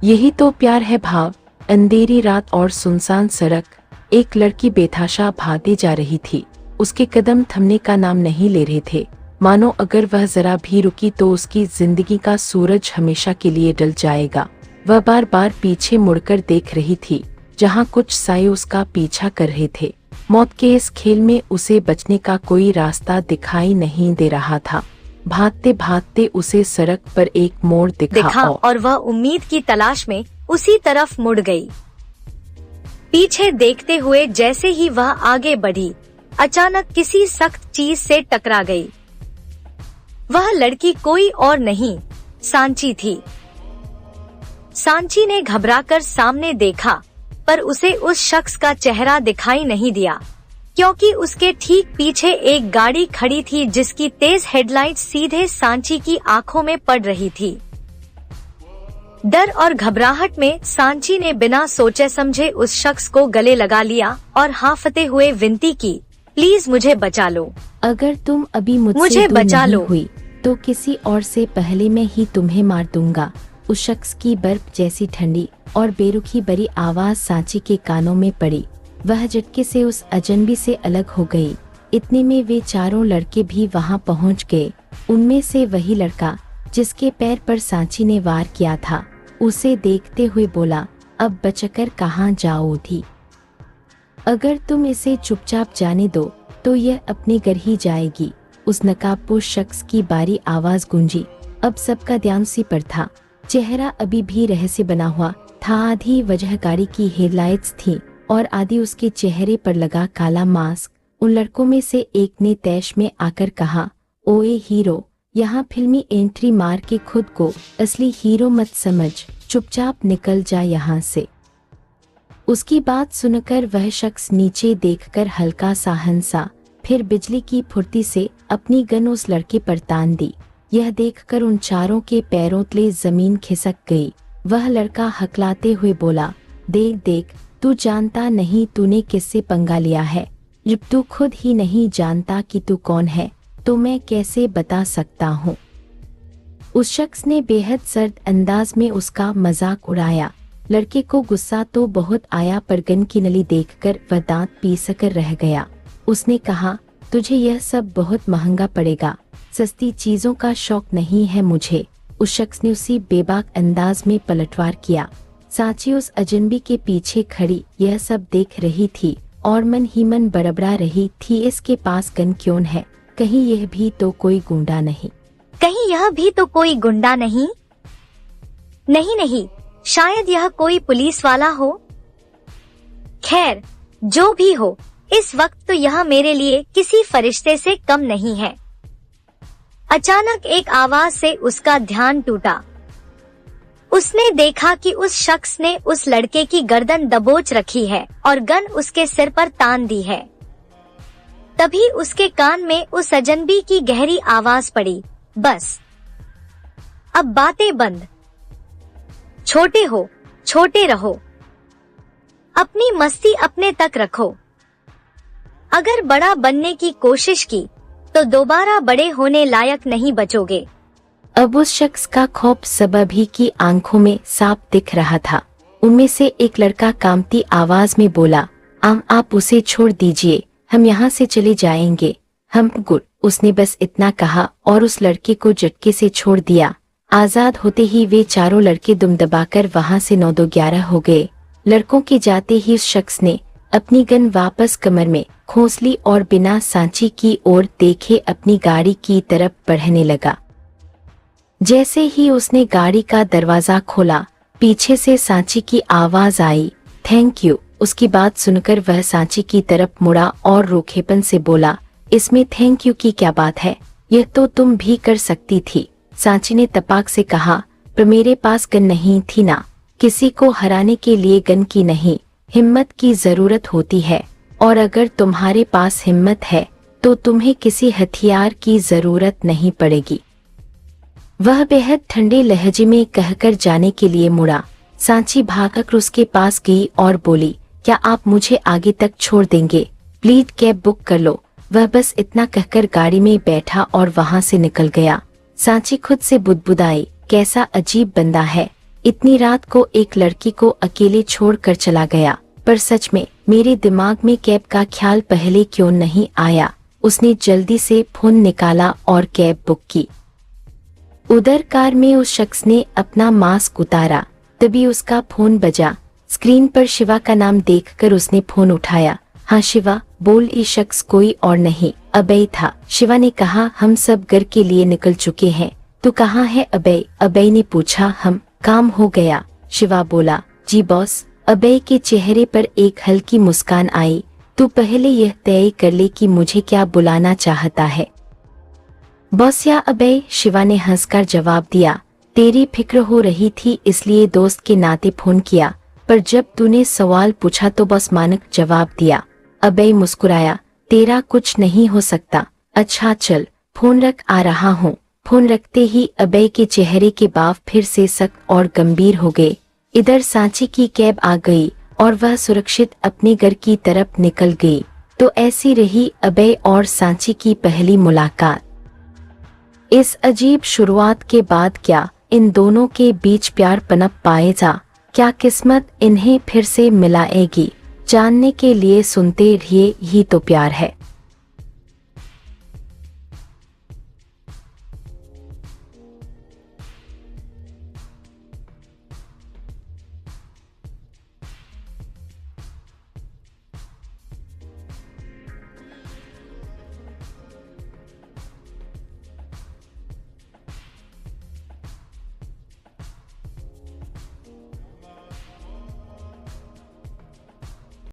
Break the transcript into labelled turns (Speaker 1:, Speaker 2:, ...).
Speaker 1: यही तो प्यार है भाव। अंधेरी रात और सुनसान सड़क। एक लड़की बेतहाशा भागती जा रही थी। उसके कदम थमने का नाम नहीं ले रहे थे, मानो अगर वह जरा भी रुकी तो उसकी जिंदगी का सूरज हमेशा के लिए डल जाएगा। वह बार बार पीछे मुड़कर देख रही थी, जहां कुछ साए उसका पीछा कर रहे थे। मौत के इस खेल में उसे बचने का कोई रास्ता दिखाई नहीं दे रहा था। भागते भागते उसे सड़क पर एक मोड़ दिखा
Speaker 2: और वह उम्मीद की तलाश में उसी तरफ मुड़ गई। पीछे देखते हुए जैसे ही वह आगे बढ़ी, अचानक किसी सख्त चीज से टकरा गई। वह लड़की कोई और नहीं, सांची थी। सांची ने घबराकर सामने देखा, पर उसे उस शख्स का चेहरा दिखाई नहीं दिया, क्योंकि उसके ठीक पीछे एक गाड़ी खड़ी थी जिसकी तेज हेडलाइट सीधे सांची की आंखों में पड़ रही थी। डर और घबराहट में सांची ने बिना सोचे समझे उस शख्स को गले लगा लिया और हांफते हुए विनती की, प्लीज मुझे बचा लो।
Speaker 1: अगर तुम अभी मुझे बचा लो हुई तो किसी और से पहले मैं ही तुम्हें मार दूंगा। उस शख्स की बर्फ जैसी ठंडी और बेरुखी भरी आवाज सांची के कानों में पड़ी। वह झटके से उस अजनबी से अलग हो गई। इतने में वे चारों लड़के भी वहां पहुंच गए। उनमें से वही लड़का जिसके पैर पर सांची ने वार किया था, उसे देखते हुए बोला, अब बचकर कहाँ जाओगी? अगर तुम इसे चुपचाप जाने दो तो यह अपने घर ही जाएगी। उस नकाबपोश शख्स की बारी आवाज गूंजी। अब सबका ध्यान उसी पर था। चेहरा अभी भी रहस्य बना हुआ था। आधी वजह गाड़ी की हेडलाइट्स थी और आधी उसके चेहरे पर लगा काला मास्क। उन लड़कों में से एक ने तैश में आकर कहा, ओए हीरो, यहाँ फिल्मी एंट्री मार के खुद को असली हीरो मत समझ, चुपचाप निकल जा यहाँ से। उसकी बात सुनकर वह शख्स नीचे देखकर हल्का सा हंसा, फिर बिजली की फुर्ती से अपनी गन उस लड़के पर तान दी। यह देखकर उन चारों के पैरों तले जमीन खिसक गई। वह लड़का हकलाते हुए बोला, देख देख, तू जानता नहीं तूने किससे पंगा लिया है। जब तू खुद ही नहीं जानता कि तू कौन है तो मैं कैसे बता सकता हूँ। उस शख्स ने बेहद सर्द अंदाज में उसका मजाक उड़ाया। लड़के को गुस्सा तो बहुत आया, पर गन की नली देखकर वह दांत पीसकर रह गया। उसने कहा, तुझे यह सब बहुत महंगा पड़ेगा, सस्ती चीजों का शौक नहीं है मुझे। उस शख्स ने उसी बेबाक अंदाज में पलटवार किया। सांची उस अजनबी के पीछे खड़ी यह सब देख रही थी और मन ही मन बड़बड़ा रही थी, इसके पास गन क्यों है? कहीं यह भी तो कोई गुंडा नहीं?
Speaker 2: कहीं यह भी तो कोई गुंडा नहीं? नहीं नहीं, शायद यह कोई पुलिस वाला हो। खैर, जो भी हो, इस वक्त तो यह मेरे लिए किसी फरिश्ते से कम नहीं है। अचानक एक आवाज से उसका ध्यान टूटा। उसने देखा कि उस शख्स ने उस लड़के की गर्दन दबोच रखी है और गन उसके सिर पर तान दी है। तभी उसके कान में उस अजनबी की गहरी आवाज पड़ी, बस अब बातें बंद। छोटे हो, छोटे रहो, अपनी मस्ती अपने तक रखो। अगर बड़ा बनने की कोशिश की तो दोबारा बड़े होने लायक नहीं बचोगे।
Speaker 1: अब उस शख्स का खौफ सबभी की आंखों में साफ दिख रहा था। उनमें से एक लड़का कांपती आवाज में बोला, आप उसे छोड़ दीजिए, हम यहाँ से चले जाएंगे। हम गुड। उसने बस इतना कहा और उस लड़के को झटके से छोड़ दिया। आजाद होते ही वे चारों लड़के दुम दबाकर वहाँ से 9-2-11 हो गए। लड़कों के जाते ही उस शख्स ने अपनी गन वापस कमर में खोस ली और बिना सांची की ओर देखे अपनी गाड़ी की तरफ बढ़ने लगा। जैसे ही उसने गाड़ी का दरवाजा खोला, पीछे से सांची की आवाज आई, थैंक यू। उसकी बात सुनकर वह सांची की तरफ मुड़ा और रूखेपन से बोला, इसमें थैंक यू की क्या बात है, यह तो तुम भी कर सकती थी। सांची ने तपाक से कहा, पर मेरे पास गन नहीं थी ना। किसी को हराने के लिए गन की नहीं, हिम्मत की जरूरत होती है, और अगर तुम्हारे पास हिम्मत है तो तुम्हें किसी हथियार की जरूरत नहीं पड़ेगी। वह बेहद ठंडे लहजे में कहकर जाने के लिए मुड़ा। सांची भागकर उसके पास गई और बोली, क्या आप मुझे आगे तक छोड़ देंगे? प्लीज कैब बुक कर लो। वह बस इतना कहकर गाड़ी में बैठा और वहां से निकल गया। सांची खुद से बुदबुदाई, कैसा अजीब बंदा है, इतनी रात को एक लड़की को अकेले छोड़कर चला गया। पर सच में मेरे दिमाग में कैब का ख्याल पहले क्यों नहीं आया। उसने जल्दी से फोन निकाला और कैब बुक की। उधर कार में उस शख्स ने अपना मास्क उतारा, तभी उसका फोन बजा। स्क्रीन पर शिवा का नाम देखकर उसने फोन उठाया। हाँ शिवा बोल। ये शख्स कोई और नहीं अभय था। शिवा ने कहा, हम सब घर के लिए निकल चुके हैं, तू कहाँ है अभय? अभय ने पूछा। हम काम हो गया, शिवा बोला। जी बॉस। अभय के चेहरे पर एक हल्की मुस्कान आई। तू पहले यह तय कर ले कि मुझे क्या बुलाना चाहता है, बॉस या अभय? शिवा ने हंसकर जवाब दिया। तेरी फिक्र हो रही थी इसलिए दोस्त के नाते फोन किया, पर जब तूने सवाल पूछा तो बॉस मानक जवाब दिया। अभय मुस्कुराया। तेरा कुछ नहीं हो सकता। अच्छा चल फोन रख, आ रहा हूँ। फोन रखते ही अभय के चेहरे के भाव फिर से सख्त और गंभीर हो गए। इधर सांची की कैब आ गई और वह सुरक्षित अपने घर की तरफ निकल गई। तो ऐसी रही अभय और सांची की पहली मुलाकात। इस अजीब शुरुआत के बाद क्या इन दोनों के बीच प्यार पनप पाएगा? क्या किस्मत इन्हें फिर से मिलाएगी? जानने के लिए सुनते रहिए, ही तो प्यार है।